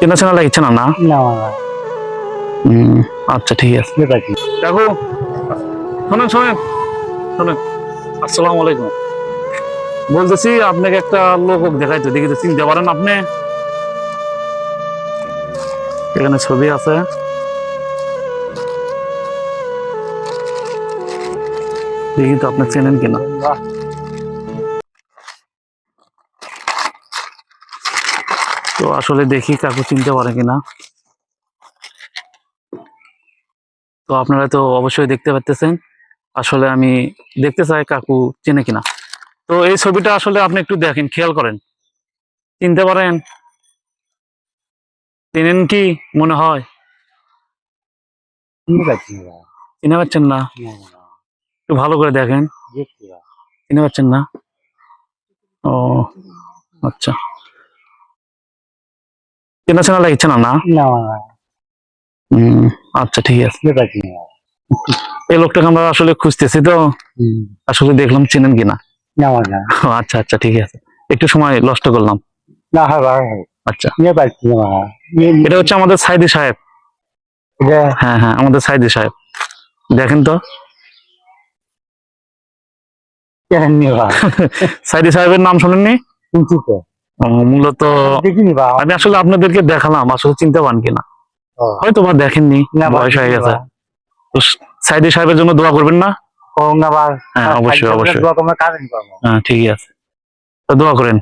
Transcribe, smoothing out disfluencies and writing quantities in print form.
চেনা চেনা লাগছে না না? না আচ্ছা ঠিক আছে। কাকু শোনেন শোনেন শোনেন, আসসালামু আলাইকুম। বলতেছি আপনাকে একটা লোক দেখাইতে, দেখি তো চিনতে পারেন আপনি? এখানে ছবি আছে, দেখি তো আপনি চেনেন কিনা। তো আসলে দেখি কাকু চিনতে পারে কিনা। তো আপনারা তো অবশ্যই দেখতে পাচ্ছেন, আসলে আমি দেখতে চাই কাকু চেনে কিনা। তো এই ছবিটা আসলে আপনি একটু দেখেন, খেয়াল করেন, চিনতে পারেন? চেনেন কি মনে হয়? চিনে পাচ্ছেন না? একটু ভালো করে দেখেন, চিনে পাচ্ছেন না? ও আচ্ছা, চেনা চেনা লাগছে না না? আচ্ছা ঠিক আছে। এই লোকটাকে আমরা আসলে খুঁজতেছি, তো আসলে দেখলাম চেনেন কিনা। আচ্ছা আচ্ছা ঠিক আছে, একটু সময় নষ্ট করলাম। আচ্ছা, এটা হচ্ছে আমাদের সাইদি সাহেব। হ্যাঁ হ্যাঁ, আমাদের সাইদি সাহেব, দেখেন তো। সাইদি সাহেবের নাম শোনেননি? মূলত আমি আসলে আপনাদেরকে দেখালাম, আসলে চিনতে পারেন কিনা। হয়তো বা দেখেননি, বয়স হয়ে গেছে। তো সাইদি সাহেবের জন্য দোয়া করবেন না? হ্যাঁ অবশ্যই অবশ্যই, হ্যাঁ ঠিকই আছে, তো দোয়া করেন।